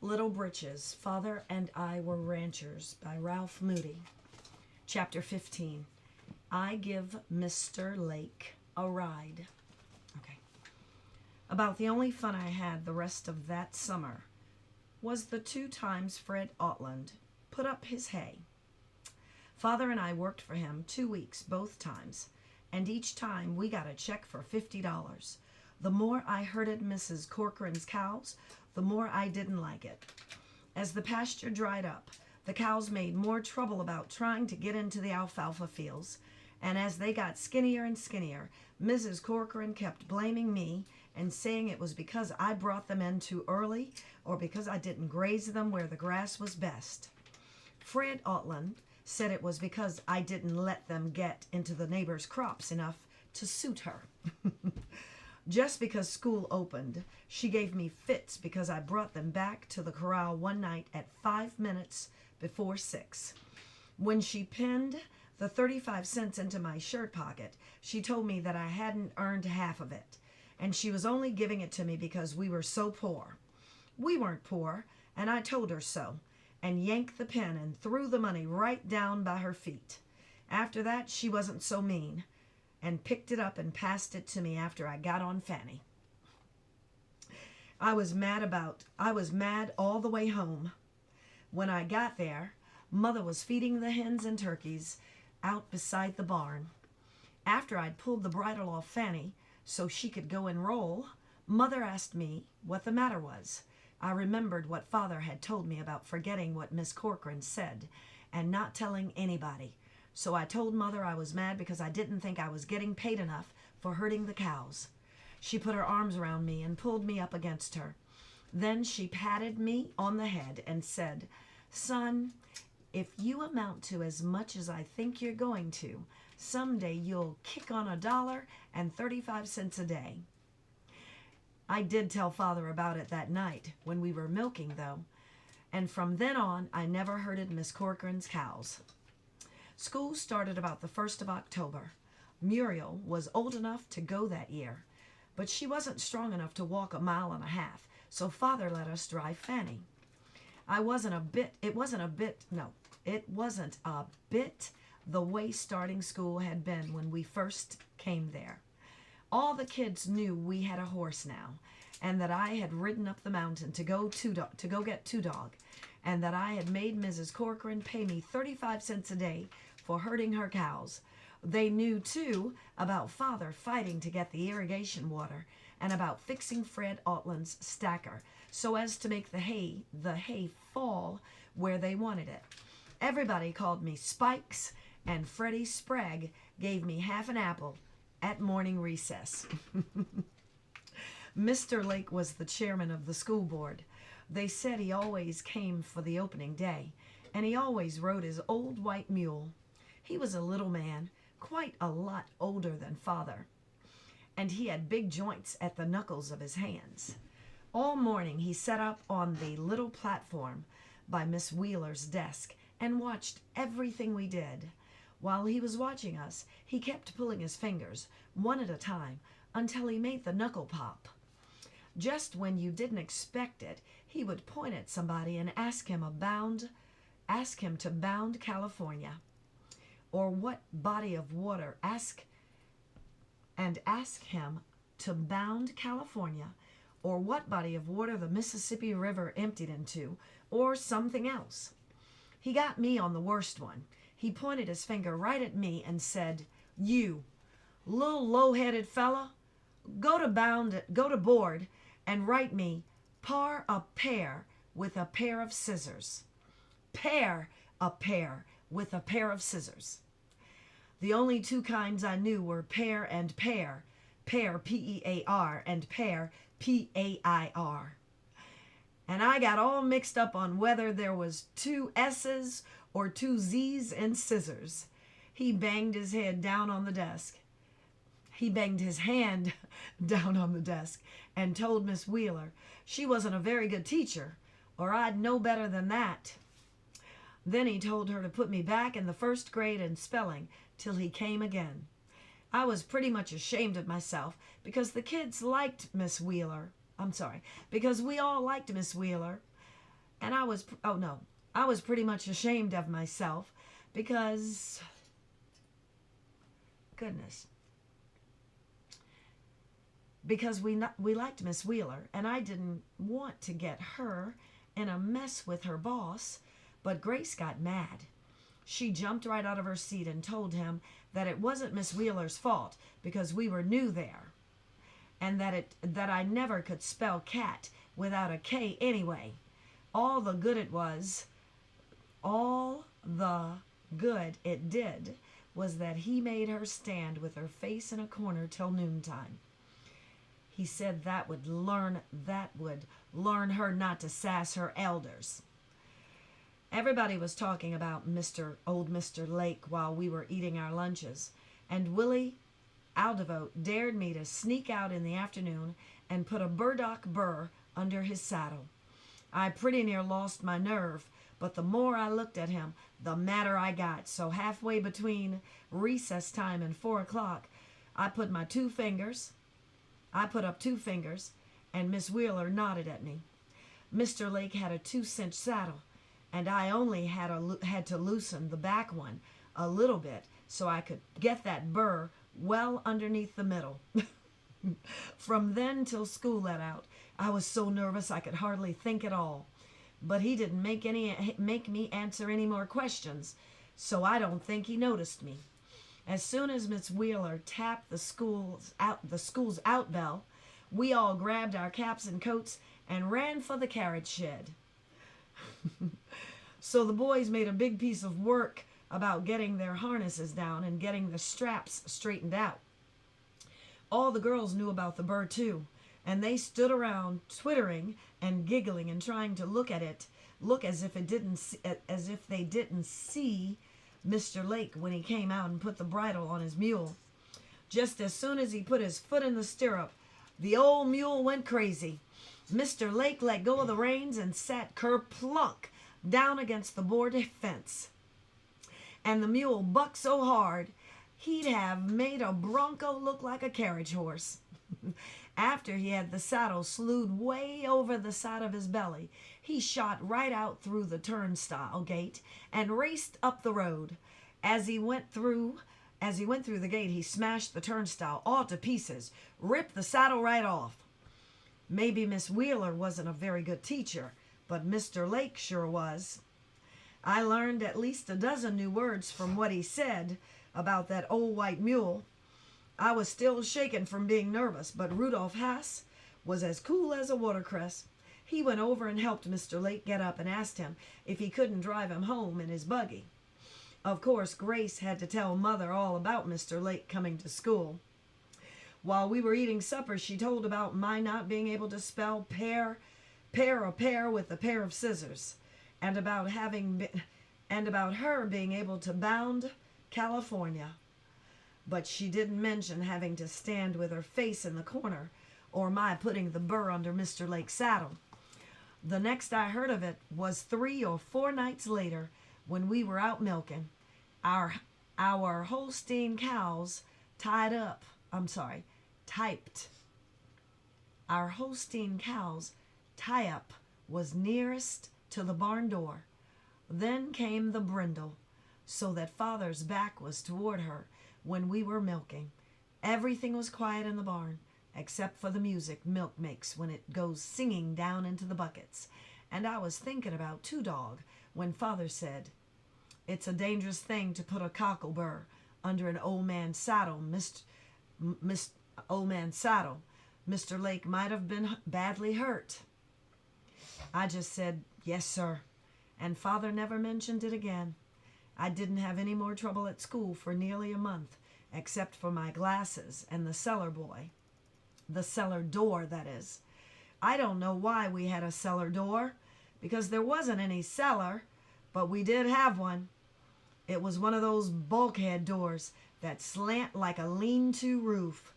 Little Britches, Father and I Were Ranchers by Ralph Moody. Chapter 15. I Give Mr. Lake a Ride. Okay. About the only fun I had the rest of that summer was the 2 times Fred Outland put up his hay. Father and I worked for him 2 weeks both times, and each time we got a check for $50. The more I herded Mrs. Corcoran's cows, the more I didn't like it. As the pasture dried up, the cows made more trouble about trying to get into the alfalfa fields, and as they got skinnier and skinnier, Mrs. Corcoran kept blaming me and saying it was because I brought them in too early or because I didn't graze them where the grass was best. Fred Outland said it was because I didn't let them get into the neighbors' crops enough to suit her. Just because school opened, she gave me fits because I brought them back to the corral one night at 5 minutes before 6. When she pinned the 35 cents into my shirt pocket, she told me that I hadn't earned half of it, and she was only giving it to me because we were so poor. We weren't poor, and I told her so, and yanked the pin and threw the money right down by her feet. After that, she wasn't so mean, and picked it up and passed it to me after I got on Fanny. I was mad all the way home. When I got there, Mother was feeding the hens and turkeys out beside the barn. After I'd pulled the bridle off Fanny so she could go and roll, Mother asked me what the matter was. I remembered what Father had told me about forgetting what Miss Corcoran said and not telling anybody. So I told Mother I was mad because I didn't think I was getting paid enough for herding the cows. She put her arms around me and pulled me up against her. Then she patted me on the head and said, "Son, if you amount to as much as I think you're going to, someday you'll kick on $1.35 a day." I did tell Father about it that night when we were milking, though, and from then on I never herded Miss Corcoran's cows. School started about the 1st of October. Muriel was old enough to go that year, but she wasn't strong enough to walk 1.5 miles, so Father let us drive Fanny. It wasn't a bit the way starting school had been when we first came there. All the kids knew we had a horse now, and that I had ridden up the mountain to go get Two Dog, and that I had made Mrs. Corcoran pay me 35 cents a day for herding her cows. They knew, too, about Father fighting to get the irrigation water and about fixing Fred Outland's stacker so as to make the hay fall where they wanted it. Everybody called me Spikes, and Freddie Sprague gave me half an apple at morning recess. Mr. Lake was the chairman of the school board. They said he always came for the opening day, and he always rode his old white mule. He was a little man, quite a lot older than Father, and he had big joints at the knuckles of his hands. All morning he sat up on the little platform by Miss Wheeler's desk and watched everything we did. While he was watching us, he kept pulling his fingers, one at a time, until he made the knuckle pop. Just when you didn't expect it, he would point at somebody and ask him to bound California, or what body of water ask him to bound California, or what body of water the Mississippi River emptied into, or something else. He got me on the worst one. He pointed his finger right at me and said, "You, little low-headed fella, go to board and write me par a pair with a pair of scissors. Pair a pair with a pair of scissors." The only 2 kinds I knew were pear and pear, pear P-E-A-R, and pear P-A-I-R. And I got all mixed up on whether there was 2 S's or 2 Z's in scissors. He banged his head down on the desk. He banged his hand down on the desk and told Miss Wheeler she wasn't a very good teacher, or I'd know better than that. Then he told her to put me back in the 1st grade in spelling till he came again. I was pretty much ashamed of myself because the kids liked Miss Wheeler. Because we all liked Miss Wheeler. And I was pretty much ashamed of myself because, goodness, because we liked Miss Wheeler, and I didn't want to get her in a mess with her boss, but Grace got mad. She jumped right out of her seat and told him that it wasn't Miss Wheeler's fault because we were new there, and that I never could spell cat without a K anyway. All the good it did was that he made her stand with her face in a corner till noontime. He said that would learn her not to sass her elders. Everybody was talking about old Mr. Lake while we were eating our lunches, and Willie Aldevote dared me to sneak out in the afternoon and put a burdock burr under his saddle. I pretty near lost my nerve, but the more I looked at him, the madder I got. So halfway between recess time and 4 o'clock, I put up 2 fingers, and Miss Wheeler nodded at me. Mr. Lake had a 2-cinch saddle, and I only had to loosen the back one a little bit so I could get that burr well underneath the middle. From then till school let out, I was so nervous I could hardly think at all. But he didn't make me answer any more questions, so I don't think he noticed me. As soon as Miss Wheeler tapped the school's out bell, we all grabbed our caps and coats and ran for the carriage shed. So the boys made a big piece of work about getting their harnesses down and getting the straps straightened out. All the girls knew about the burr too, and they stood around twittering and giggling and trying to look as if they didn't see Mr. Lake when he came out and put the bridle on his mule. Just as soon as he put his foot in the stirrup, the old mule went crazy. Mr. Lake let go of the reins and sat kerplunk down against the board fence. And the mule bucked so hard, he'd have made a bronco look like a carriage horse. After he had the saddle slewed way over the side of his belly, he shot right out through the turnstile gate and raced up the road. As he went through the gate, he smashed the turnstile all to pieces, ripped the saddle right off. Maybe Miss Wheeler wasn't a very good teacher, but Mr. Lake sure was. I learned at least a dozen new words from what he said about that old white mule. I was still shaken from being nervous, but Rudolph Haas was as cool as a watercress. He went over and helped Mr. Lake get up and asked him if he couldn't drive him home in his buggy. Of course, Grace had to tell Mother all about Mr. Lake coming to school. While we were eating supper, she told about my not being able to spell pear with a pair of scissors, and about her being able to bound California. But she didn't mention having to stand with her face in the corner, or my putting the burr under Mr. Lake's saddle. The next I heard of it was 3 or 4 nights later, when we were out milking. Our Holstein cows typed. Our Holstein cows' tie-up was nearest to the barn door. Then came the brindle, so that Father's back was toward her when we were milking. Everything was quiet in the barn, except for the music milk makes when it goes singing down into the buckets. And I was thinking about Two Dog when Father said, "It's a dangerous thing to put a cockleburr under an old man's saddle, old man's saddle. Mr. Lake might have been badly hurt." I just said, "Yes, sir," and Father never mentioned it again. I didn't have any more trouble at school for nearly a month, except for my glasses and the cellar door, that is. I don't know why we had a cellar door, because there wasn't any cellar, but we did have one. It was one of those bulkhead doors that slant like a lean-to roof.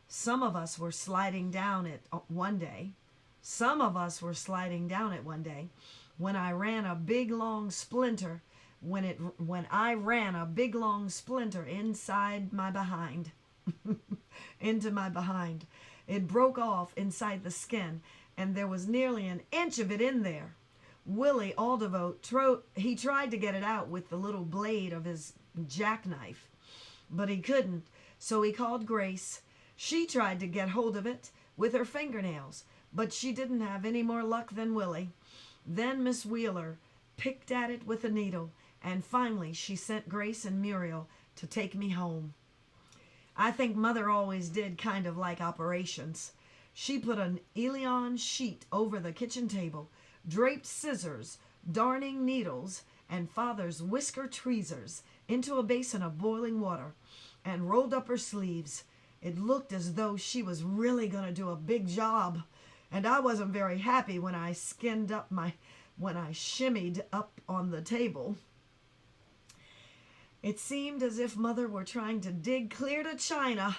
Some of us were sliding down it one day when I ran a big long splinter inside my behind. Into my behind. It broke off inside the skin, and there was nearly an inch of it in there. Willie Aldevo, he tried to get it out with the little blade of his jackknife, but he couldn't, so he called Grace. She tried to get hold of it with her fingernails, but she didn't have any more luck than Willie. Then Miss Wheeler picked at it with a needle, and finally she sent Grace and Muriel to take me home. I think Mother always did kind of like operations. She put an Elion sheet over the kitchen table, draped scissors, darning needles, and Father's whisker tweezers into a basin of boiling water, and rolled up her sleeves. It looked as though she was really going to do a big job, and I wasn't very happy when I shimmied up on the table. It seemed as if Mother were trying to dig clear to China.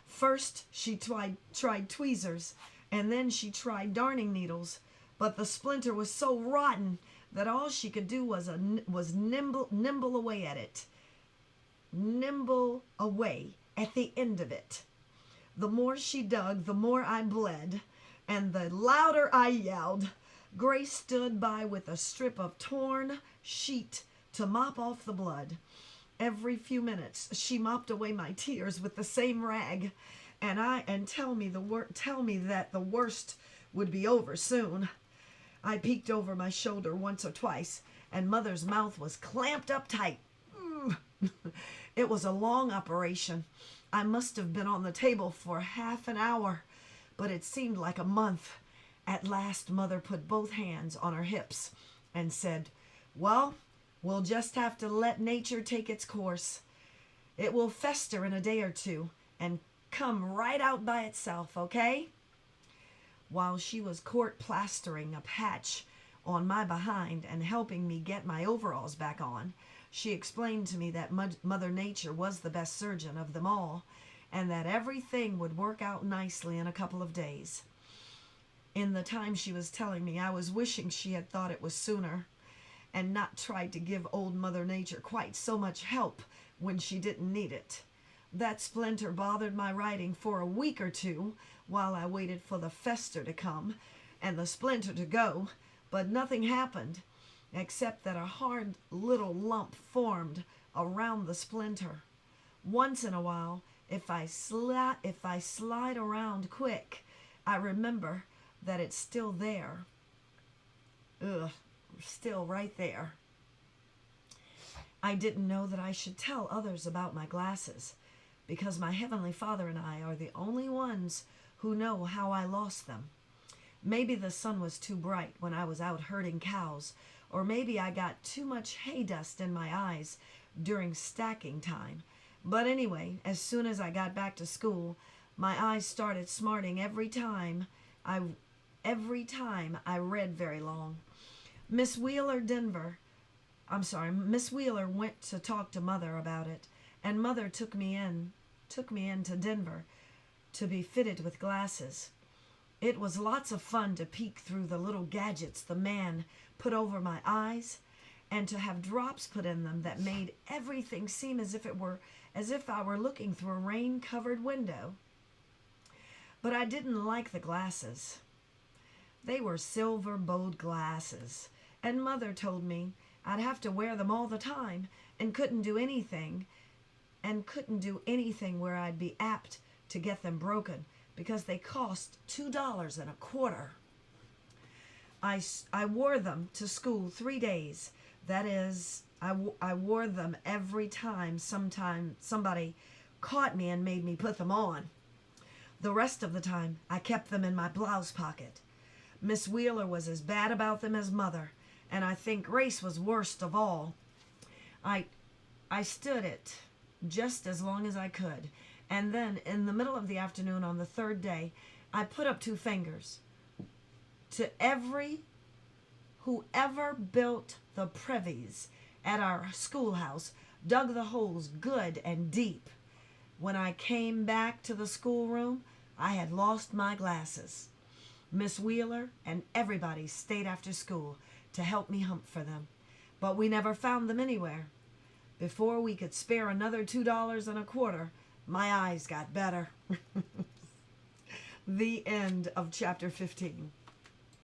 First, she tried tweezers, and then she tried darning needles, but the splinter was so rotten that all she could do was nibble away at it. Nibble away at the end of it. The more she dug, the more I bled, and the louder I yelled. Grace stood by with a strip of torn sheet to mop off the blood. Every few minutes, she mopped away my tears with the same rag, and tell me that the worst would be over soon. I peeked over my shoulder once or twice, and Mother's mouth was clamped up tight. It was a long operation. I must have been on the table for half an hour, but it seemed like a month. At last, Mother put both hands on her hips and said, "Well, we'll just have to let nature take its course. It will fester in a day or two and come right out by itself, okay?" While she was court plastering a patch on my behind and helping me get my overalls back on, she explained to me that Mother Nature was the best surgeon of them all, and that everything would work out nicely in a couple of days. In the time she was telling me, I was wishing she had thought it was sooner, and not tried to give old Mother Nature quite so much help when she didn't need it. That splinter bothered my writing for a week or two while I waited for the fester to come and the splinter to go, but nothing happened except that a hard little lump formed around the splinter. Once in a while, if I slide around quick, I remember that it's still there. Still right there. I didn't know that I should tell others about my glasses, because my Heavenly Father and I are the only ones who know how I lost them. Maybe the sun was too bright when I was out herding cows, or maybe I got too much hay dust in my eyes during stacking time. But anyway, as soon as I got back to school, my eyes started smarting every time I read very long. Miss Wheeler went to talk to Mother about it, and Mother took me in to Denver to be fitted with glasses. It was lots of fun to peek through the little gadgets the man put over my eyes, and to have drops put in them that made everything seem as if I were looking through a rain-covered window. But I didn't like the glasses. They were silver-bowed glasses, and Mother told me I'd have to wear them all the time and couldn't do anything where I'd be apt to get them broken because they cost $2.25. I wore them to school 3 days. That is, I wore them every time somebody caught me and made me put them on. The rest of the time, I kept them in my blouse pocket. Miss Wheeler was as bad about them as Mother, and I think Grace was worst of all. I stood it just as long as I could, and then in the middle of the afternoon on the third day, I put up 2 fingers. To whoever built the privies at our schoolhouse dug the holes good and deep. When I came back to the schoolroom, I had lost my glasses. Miss Wheeler and everybody stayed after school to help me hunt for them, but we never found them anywhere. Before we could spare another $2.25, my eyes got better. The end of chapter 15.